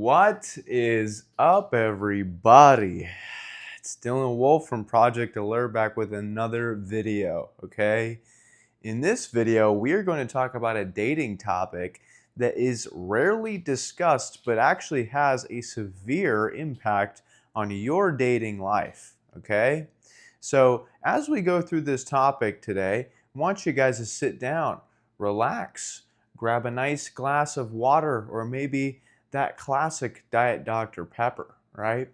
What is up, everybody? It's Dylan Wolf from Project Allure back with another video, okay? In this video, we are going to talk about a dating topic that is rarely discussed but actually has a severe impact on your dating life, okay? So, as we go through this topic today, I want you guys to sit down, relax, grab a nice glass of water or maybe that classic Diet Dr. Pepper, right?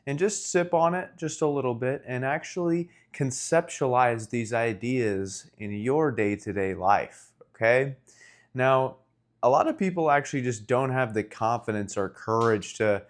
And just sip on it just a little bit and actually conceptualize these ideas in your day-to-day life, okay? Now, a lot of people actually just don't have the confidence or courage to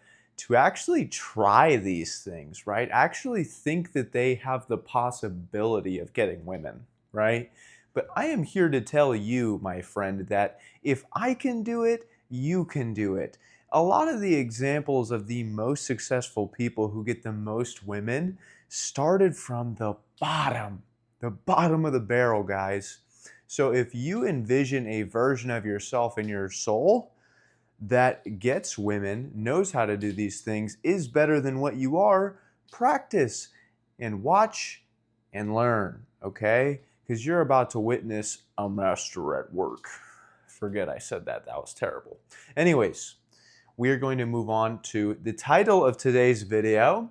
actually try these things, right? Actually think that they have the possibility of getting women, right? But I am here to tell you, my friend, that if I can do it, you can do it. A lot of the examples of the most successful people who get the most women started from the bottom of the barrel, guys. So if you envision a version of yourself in your soul that gets women, knows how to do these things, is better than what you are, practice and watch and learn, okay? Because you're about to witness a master at work. Forget I said that. That was terrible. Anyways, we are going to move on to the title of today's video,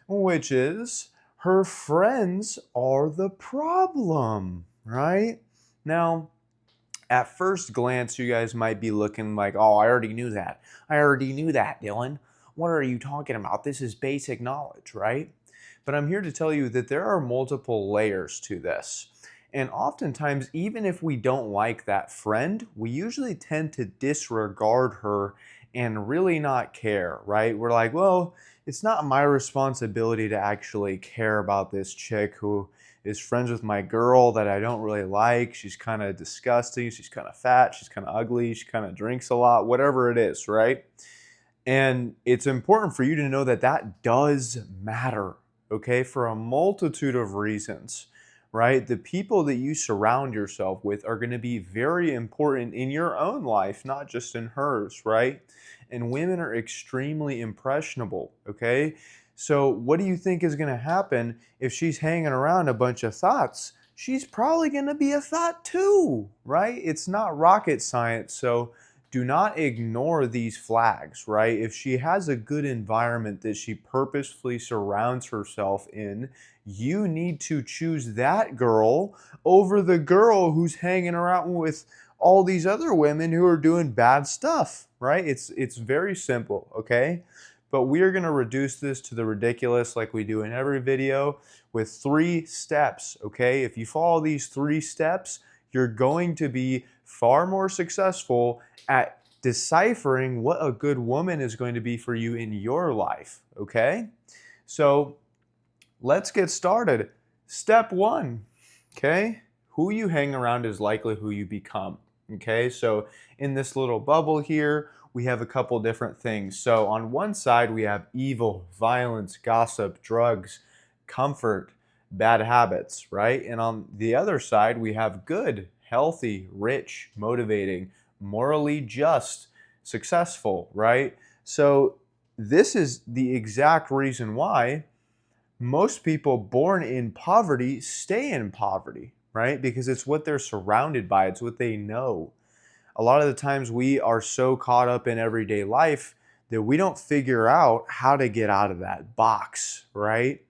which is Her Friends Are the Problem, right? Now, at first glance, you guys might be looking like, oh, I already knew that. I already knew that, Dylan. What are you talking about? This is basic knowledge, right? But I'm here to tell you that there are multiple layers to this. And oftentimes, even if we don't like that friend, we usually tend to disregard her and really not care, right? We're like, well, it's not my responsibility to actually care about this chick who is friends with my girl that I don't really like. She's kind of disgusting. She's kind of fat. She's kind of ugly. She kind of drinks a lot, whatever it is, right? And it's important for you to know that that does matter, okay, for a multitude of reasons, right? The people that you surround yourself with are going to be very important in your own life, not just in hers, right? And women are extremely impressionable, okay? So what do you think is going to happen if she's hanging around a bunch of thoughts? She's probably going to be a thought too, right? It's not rocket science, so do not ignore these flags, right? If she has a good environment that she purposefully surrounds herself in, you need to choose that girl over the girl who's hanging around with all these other women who are doing bad stuff, right? It's very simple, okay? But we are going to reduce this to the ridiculous like we do in every video with 3 steps, okay? If you follow these 3 steps, you're going to be far more successful at deciphering what a good woman is going to be for you in your life, okay? So let's get started. Step 1, okay? Who you hang around is likely who you become, okay? So in this little bubble here, we have a couple different things. So on one side, we have evil, violence, gossip, drugs, comfort, bad habits, right? And on the other side, we have good, healthy, rich, motivating, morally just, successful, right? So this is the exact reason why most people born in poverty stay in poverty, right? Because it's what they're surrounded by, it's what they know. A lot of the times we are so caught up in everyday life that we don't figure out how to get out of that box, right?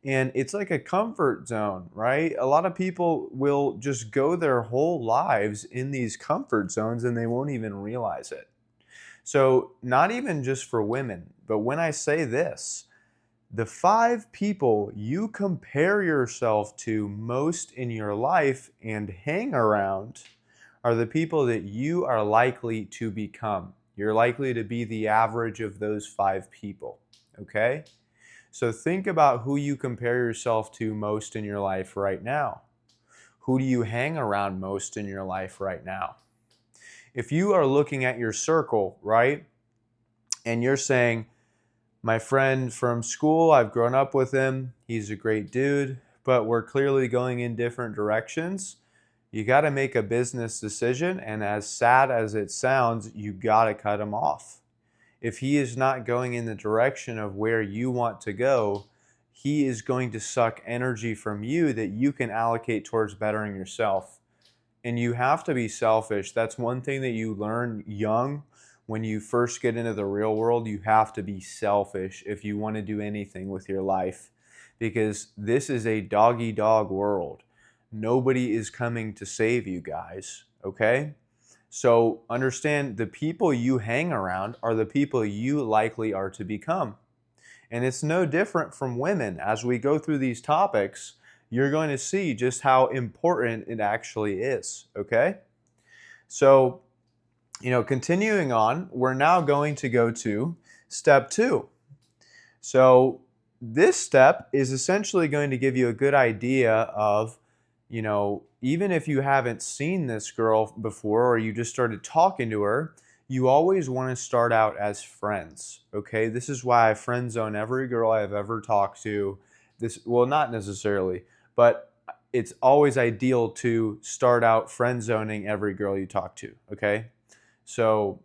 And it's like a comfort zone, right? A lot of people will just go their whole lives in these comfort zones and they won't even realize it. So, not even just for women, but when I say this, the 5 people you compare yourself to most in your life and hang around are the people that you are likely to become. You're likely to be the average of those 5 people, okay? So think about who you compare yourself to most in your life right now. Who do you hang around most in your life right now? If you are looking at your circle, right, and you're saying, my friend from school, I've grown up with him, he's a great dude, but we're clearly going in different directions, you got to make a business decision, and as sad as it sounds, you got to cut him off. if he is not going in the direction of where you want to go, he is going to suck energy from you that you can allocate towards bettering yourself. And you have to be selfish. That's one thing that you learn young. When you first get into the real world, you have to be selfish if you want to do anything with your life, because this is a doggy dog world. Nobody is coming to save you guys, okay? So understand, the people you hang around are the people you likely are to become. And it's no different from women. As we go through these topics, you're going to see just how important it actually is, okay? So, continuing on, we're now going to go to step 2. So, this step is essentially going to give you a good idea of, even if you haven't seen this girl before or you just started talking to her, you always want to start out as friends, okay? This is why I friend zone every girl I've ever talked to. Well, not necessarily, but it's always ideal to start out friend zoning every girl you talk to, okay? So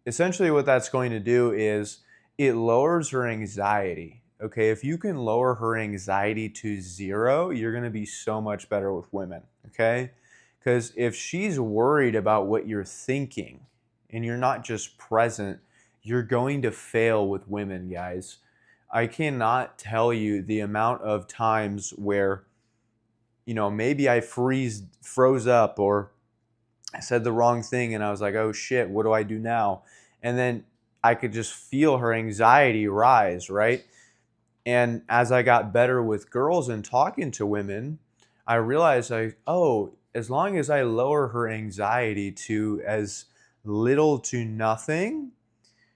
essentially what that's going to do is it lowers her anxiety, okay? If you can lower her anxiety to 0, you're going to be so much better with women, okay? Because if she's worried about what you're thinking and you're not just present, you're going to fail with women, guys. I cannot tell you the amount of times where, maybe I froze up, or I said the wrong thing and I was like, oh shit, what do I do now? And then I could just feel her anxiety rise, right? And as I got better with girls and talking to women, I realized, as long as I lower her anxiety to as little to nothing,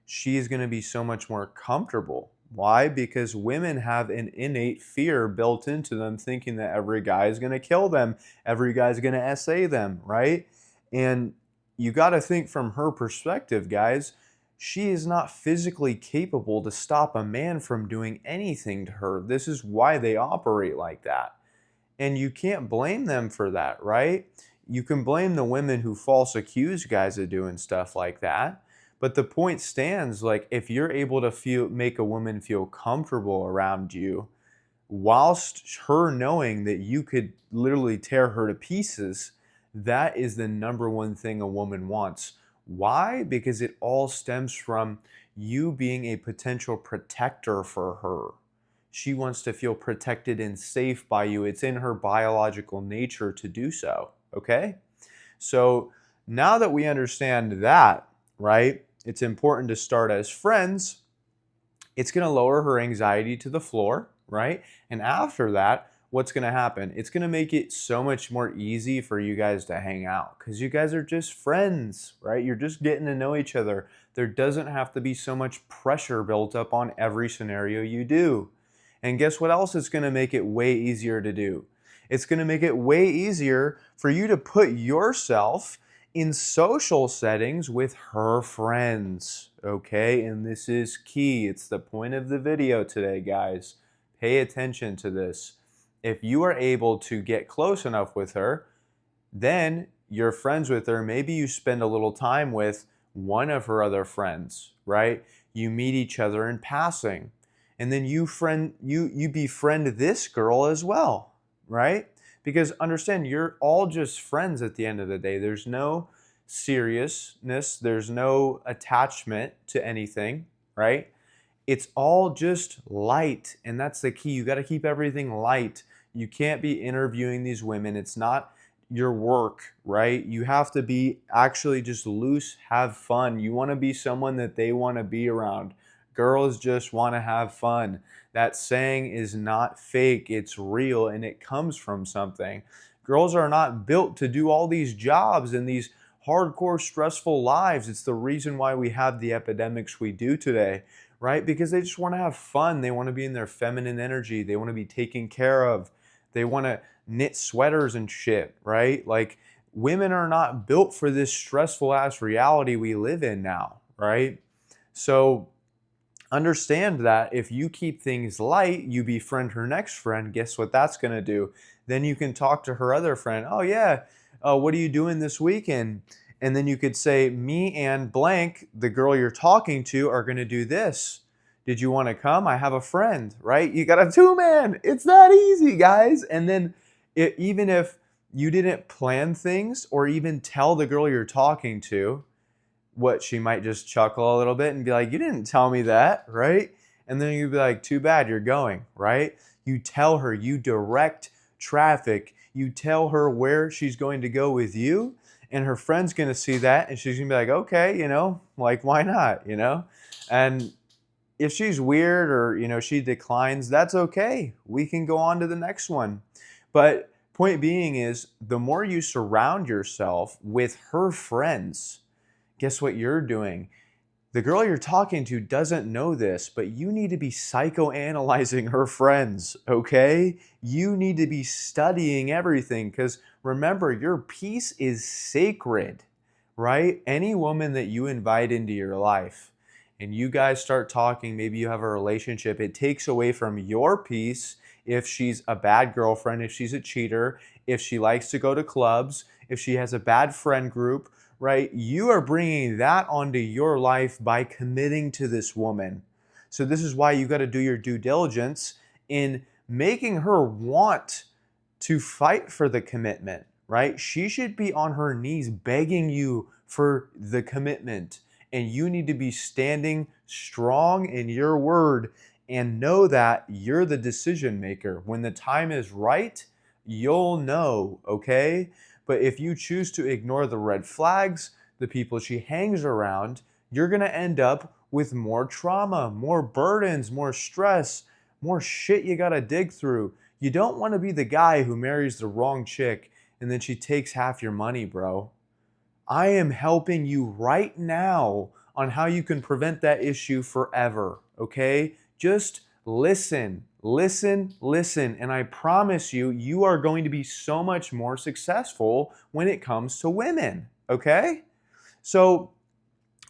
she is going to be so much more comfortable. Why? Because women have an innate fear built into them, thinking that every guy is going to kill them, every guy's going to SA them, right? And you got to think from her perspective, guys. She is not physically capable to stop a man from doing anything to her. This is why they operate like that. And you can't blame them for that, right? You can blame the women who false accuse guys of doing stuff like that. But the point stands, like, if you're able to make a woman feel comfortable around you, whilst her knowing that you could literally tear her to pieces, that is the number one thing a woman wants. Why? Because it all stems from you being a potential protector for her. She wants to feel protected and safe by you. It's in her biological nature to do so, okay? So now that we understand that, right, it's important to start as friends. It's going to lower her anxiety to the floor, right? And after that, what's going to happen? It's going to make it so much more easy for you guys to hang out, because you guys are just friends, right? You're just getting to know each other. There doesn't have to be so much pressure built up on every scenario you do. And guess what else is going to make it way easier to do? It's going to make it way easier for you to put yourself in social settings with her friends, okay? And this is key. It's the point of the video today, guys. Pay attention to this. If you are able to get close enough with her, then you're friends with her. Maybe you spend a little time with one of her other friends, right? You meet each other in passing. And then you befriend this girl as well, right? Because understand, you're all just friends at the end of the day. There's no seriousness. There's no attachment to anything, right? It's all just light. And that's the key. You got to keep everything light. You can't be interviewing these women. It's not your work, right? You have to be actually just loose, have fun. You want to be someone that they want to be around. Girls just want to have fun. That saying is not fake. It's real, and it comes from something. Girls are not built to do all these jobs and these hardcore, stressful lives. It's the reason why we have the epidemics we do today, right? Because they just want to have fun. They want to be in their feminine energy. They want to be taken care of. They want to knit sweaters and shit, right? Like, women are not built for this stressful ass reality we live in now, right? So understand that if you keep things light, you befriend her next friend, guess what that's going to do? Then you can talk to her other friend. Oh yeah, what are you doing this weekend? And then you could say, me and blank, the girl you're talking to, are going to do this. Did you want to come? I have a friend, right? You got a two-man. It's that easy, guys. And then even if you didn't plan things or even tell the girl you're talking to, what, she might just chuckle a little bit and be like, you didn't tell me that, right? And then you'd be like, too bad, you're going, right? You tell her, you direct traffic, you tell her where she's going to go with you, and her friend's going to see that and she's going to be like, okay, like, why not, And if she's weird or, she declines, that's okay. We can go on to the next one. But point being is, the more you surround yourself with her friends, guess what you're doing? The girl you're talking to doesn't know this, but you need to be psychoanalyzing her friends, okay? You need to be studying everything because remember, your peace is sacred, right? Any woman that you invite into your life and you guys start talking, maybe you have a relationship, it takes away from your peace if she's a bad girlfriend, if she's a cheater, if she likes to go to clubs, if she has a bad friend group, right? You are bringing that onto your life by committing to this woman. So this is why you got to do your due diligence in making her want to fight for the commitment, right? She should be on her knees begging you for the commitment. And you need to be standing strong in your word and know that you're the decision maker. When the time is right, you'll know, okay? But if you choose to ignore the red flags, the people she hangs around, you're going to end up with more trauma, more burdens, more stress, more shit you got to dig through. You don't want to be the guy who marries the wrong chick and then she takes half your money, bro. I am helping you right now on how you can prevent that issue forever, okay? Just listen, listen, listen, and I promise you, you are going to be so much more successful when it comes to women, okay? So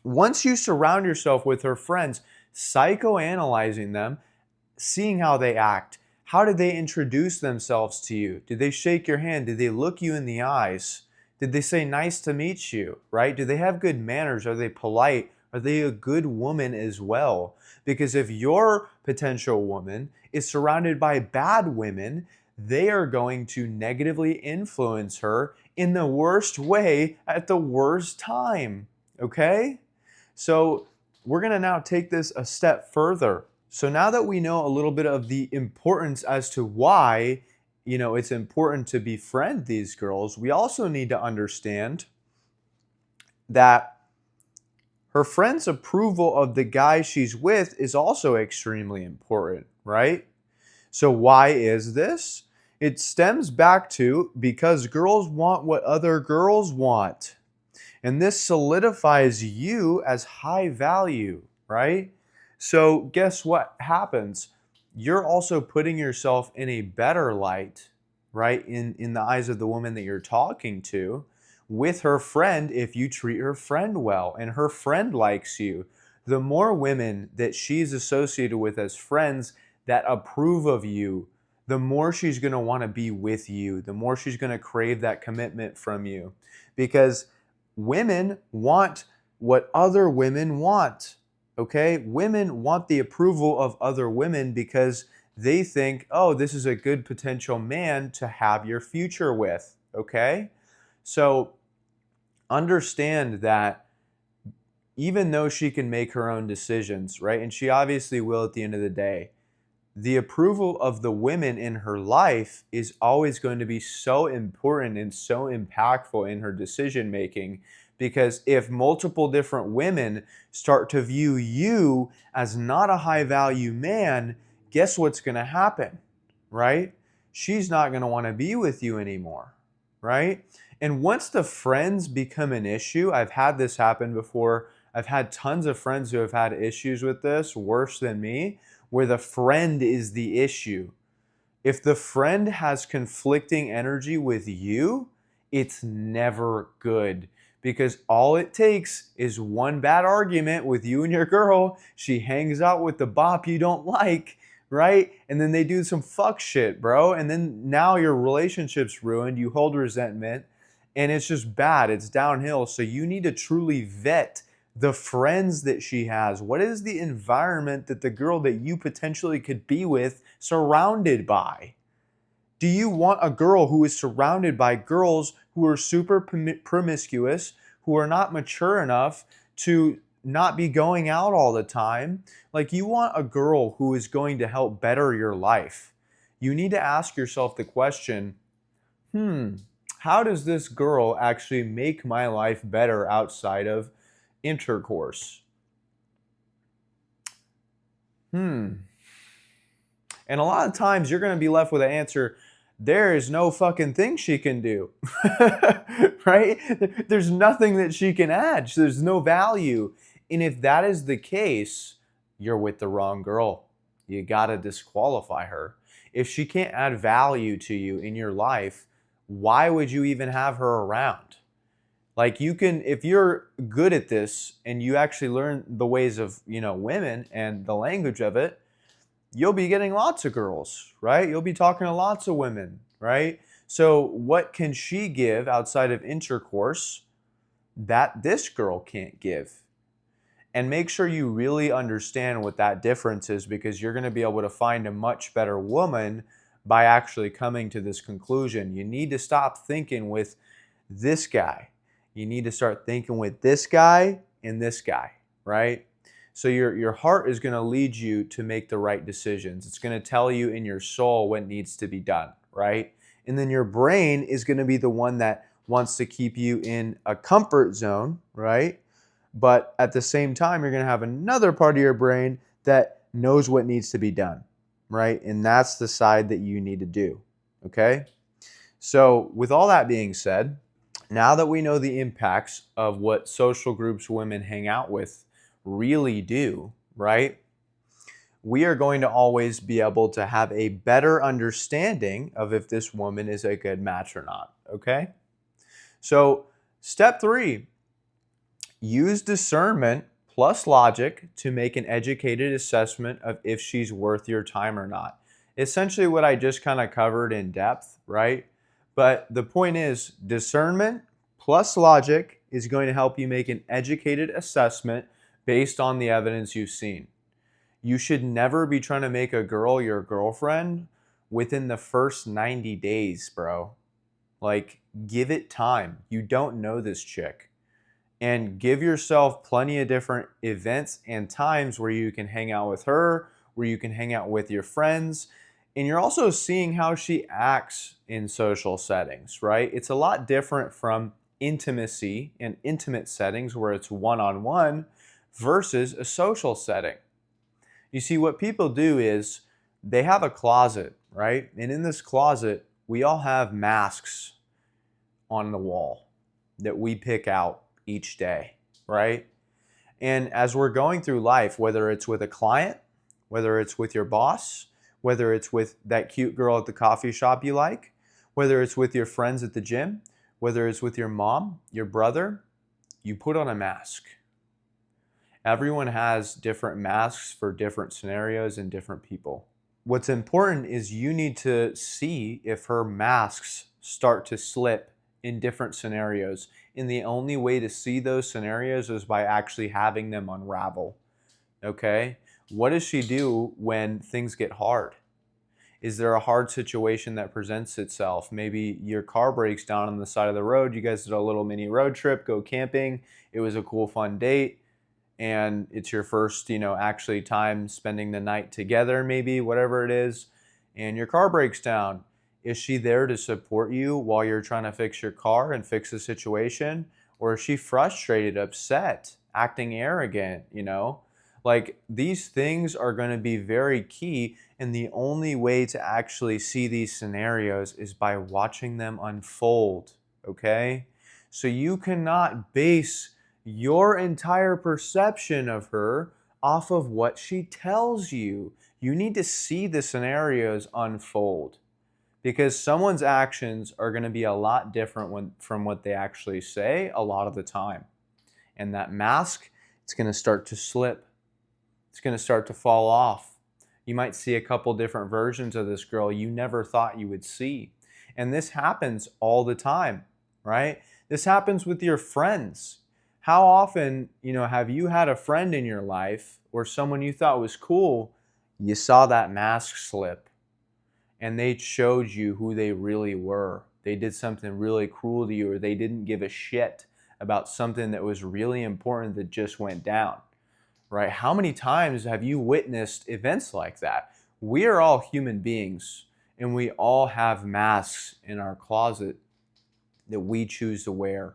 once you surround yourself with her friends, psychoanalyzing them, seeing how they act, how did they introduce themselves to you? Did they shake your hand? Did they look you in the eyes? Did they say nice to meet you, right? Do they have good manners? Are they polite? Are they a good woman as well? Because if your potential woman is surrounded by bad women, they are going to negatively influence her in the worst way at the worst time, okay? So we're going to now take this a step further. So now that we know a little bit of the importance as to why, it's important to befriend these girls, we also need to understand that her friend's approval of the guy she's with is also extremely important, right? So why is this? It stems back to because girls want what other girls want. And this solidifies you as high value, right? So guess what happens? You're also putting yourself in a better light, right? In the eyes of the woman that you're talking to with her friend if you treat her friend well and her friend likes you. The more women that she's associated with as friends that approve of you, the more she's going to want to be with you, the more she's going to crave that commitment from you. Because women want what other women want, okay? Women want the approval of other women because they think, oh, this is a good potential man to have your future with, okay? So understand that even though she can make her own decisions, right? And she obviously will at the end of the day, the approval of the women in her life is always going to be so important and so impactful in her decision making, because if multiple different women start to view you as not a high value man, guess what's going to happen, right? She's not going to want to be with you anymore, right? And once the friends become an issue, I've had this happen before. I've had tons of friends who have had issues with this, worse than me, where the friend is the issue. If the friend has conflicting energy with you, it's never good. Because all it takes is one bad argument with you and your girl. She hangs out with the bop you don't like, right? And then they do some fuck shit, bro. And then now your relationship's ruined. You hold resentment. and it's just bad. It's downhill. So you need to truly vet the friends that she has. What is the environment that the girl that you potentially could be with surrounded by? Do you want a girl who is surrounded by girls who are super promiscuous, who are not mature enough to not be going out all the time? Like, you want a girl who is going to help better your life. You need to ask yourself the question, how does this girl actually make my life better outside of intercourse? And a lot of times you're going to be left with an answer, there is no fucking thing she can do. Right? There's nothing that she can add. There's no value. And if that is the case, you're with the wrong girl. You got to disqualify her. If she can't add value to you in your life, why would you even have her around? Like, you can, if you're good at this and you actually learn the ways of, women and the language of it, you'll be getting lots of girls, right? You'll be talking to lots of women, right? So what can she give outside of intercourse that this girl can't give? And make sure you really understand what that difference is, because you're going to be able to find a much better woman by actually coming to this conclusion. You need to stop thinking with this guy. You need to start thinking with this guy and this guy, right? So your heart is going to lead you to make the right decisions. It's going to tell you in your soul what needs to be done, right? And then your brain is going to be the one that wants to keep you in a comfort zone, right? But at the same time, you're going to have another part of your brain that knows what needs to be done, right? And that's the side that you need to do, okay? So with all that being said, now that we know the impacts of what social groups women hang out with really do, right? We are going to always be able to have a better understanding of if this woman is a good match or not, okay? So step 3, use discernment plus logic to make an educated assessment of if she's worth your time or not. Essentially what I just kind of covered in depth, right? But the point is, discernment plus logic is going to help you make an educated assessment based on the evidence you've seen. You should never be trying to make a girl your girlfriend within the first 90 days, bro. Like, give it time. You don't know this chick. And give yourself plenty of different events and times where you can hang out with her, where you can hang out with your friends. And you're also seeing how she acts in social settings, right? It's a lot different from intimacy and intimate settings where it's one-on-one versus a social setting. You see, what people do is they have a closet, right? And in this closet, we all have masks on the wall that we pick out each day, right? And as we're going through life, whether it's with a client, whether it's with your boss, whether it's with that cute girl at the coffee shop you like, whether it's with your friends at the gym, whether it's with your mom, your brother, you put on a mask. Everyone has different masks for different scenarios and different people. What's important is you need to see if her masks start to slip in different scenarios. And the only way to see those scenarios is by actually having them unravel. Okay? What does she do when things get hard? Is there a hard situation that presents itself? Maybe your car breaks down on the side of the road. You guys did a little mini road trip, go camping. It was a cool, fun date. And it's your first, actually time spending the night together, maybe, whatever it is. And your car breaks down. Is she there to support you while you're trying to fix your car and fix the situation? Or is she frustrated, upset, acting arrogant, Like, these things are going to be very key, and the only way to actually see these scenarios is by watching them unfold, okay? So you cannot base your entire perception of her off of what she tells you. You need to see the scenarios unfold, because someone's actions are going to be a lot different from what they actually say a lot of the time. And that mask, it's going to start to slip. It's going to start to fall off. You might see a couple different versions of this girl you never thought you would see. And this happens all the time. right? This happens with your friends. How often, have you had a friend in your life or someone you thought was cool, you saw that mask slip and they showed you who they really were. They did something really cruel to you, or they didn't give a shit about something that was really important that just went down, right? How many times have you witnessed events like that? We are all human beings and we all have masks in our closet that we choose to wear.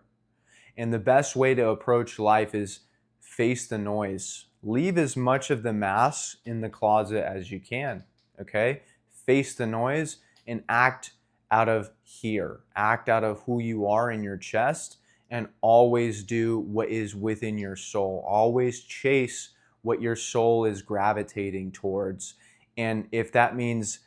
And the best way to approach life is face the noise. Leave as much of the mask in the closet as you can, okay? Face the noise and act out of here. Act out of who you are in your chest, and always do what is within your soul. Always chase what your soul is gravitating towards. And if that means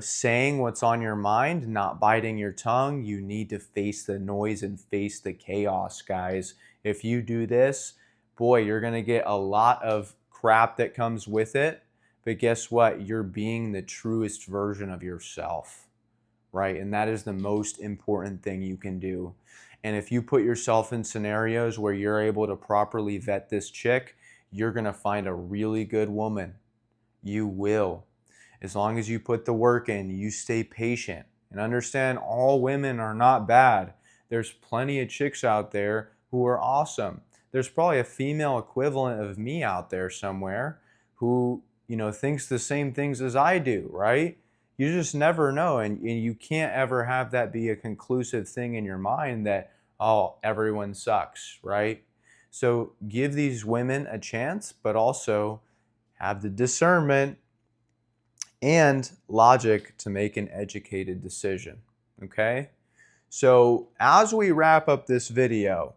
saying what's on your mind, not biting your tongue, you need to face the noise and face the chaos, guys. If you do this, boy, you're going to get a lot of crap that comes with it. But guess what? You're being the truest version of yourself, right? And that is the most important thing you can do. And if you put yourself in scenarios where you're able to properly vet this chick, you're going to find a really good woman. You will. As long as you put the work in, you stay patient, and understand all women are not bad. There's plenty of chicks out there who are awesome. There's probably a female equivalent of me out there somewhere who, thinks the same things as I do, right? You just never know, and you can't ever have that be a conclusive thing in your mind that, oh, everyone sucks, right? So give these women a chance, but also have the discernment and logic to make an educated decision, okay? So as we wrap up this video,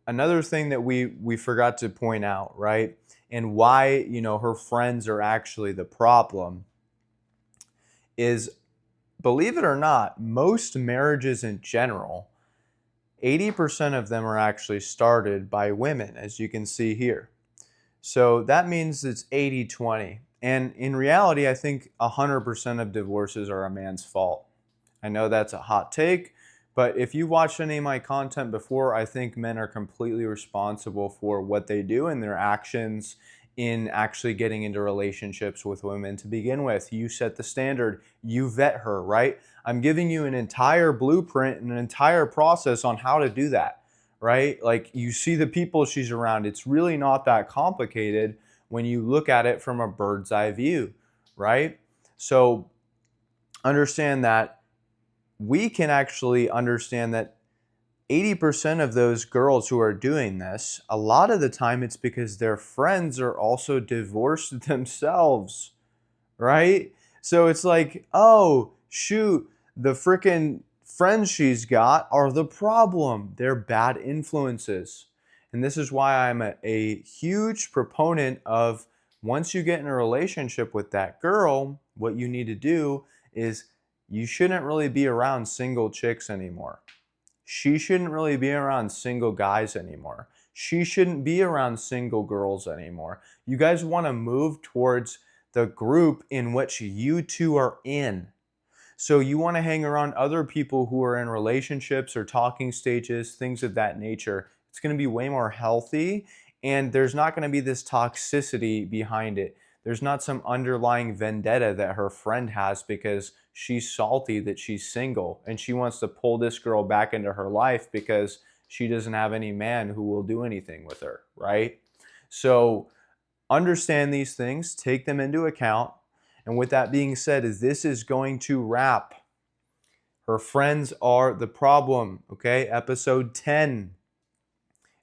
another thing that we forgot to point out, right? And why, her friends are actually the problem is, believe it or not, most marriages in general, 80% of them are actually started by women, as you can see here. So that means it's 80-20. And in reality, I think 100% of divorces are a man's fault. I know that's a hot take, but if you watched any of my content before, I think men are completely responsible for what they do and their actions in actually getting into relationships with women to begin with. You set the standard, you vet her, right? I'm giving you an entire blueprint and an entire process on how to do that, right? Like, you see the people she's around. It's really not that complicated when you look at it from a bird's eye view, right? So understand that we can actually understand that 80% of those girls who are doing this, a lot of the time it's because their friends are also divorced themselves, right? So it's like, oh, shoot, the freaking friends she's got are the problem. They're bad influences. And this is why I'm a huge proponent of, once you get in a relationship with that girl, what you need to do is, you shouldn't really be around single chicks anymore. She shouldn't really be around single guys anymore. She shouldn't be around single girls anymore. You guys want to move towards the group in which you two are in. So you want to hang around other people who are in relationships or talking stages, things of that nature. It's going to be way more healthy, and there's not going to be this toxicity behind it. There's not some underlying vendetta that her friend has because she's salty that she's single and she wants to pull this girl back into her life because she doesn't have any man who will do anything with her, right? So understand these things, take them into account. And with that being said, this is going to wrap. Her friends are the problem, okay? Episode 10.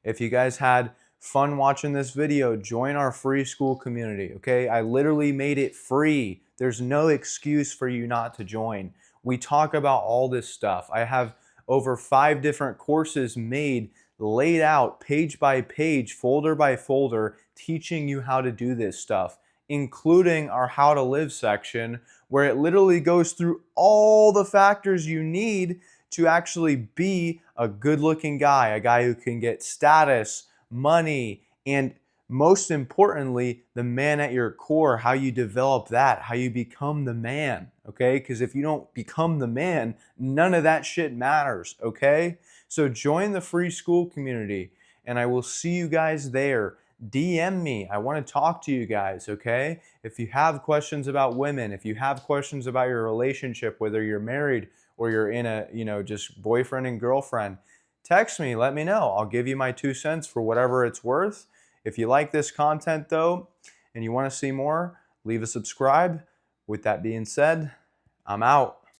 If you guys had fun watching this video, join our free school community, okay? I literally made it free. There's no excuse for you not to join. We talk about all this stuff. I have over 5 different courses made, laid out page by page, folder by folder, teaching you how to do this stuff, including our how to live section, where it literally goes through all the factors you need to actually be a good looking guy, a guy who can get status, money, and most importantly, the man at your core, how you develop that, how you become the man, okay? Because if you don't become the man, none of that shit matters, okay? So join the free school community, and I will see you guys there. DM me. I want to talk to you guys, okay? If you have questions about women, if you have questions about your relationship, whether you're married or you're in a, just boyfriend and girlfriend, text me, let me know. I'll give you my 2 cents for whatever it's worth. If you like this content though, and you want to see more, leave a subscribe. With that being said, I'm out.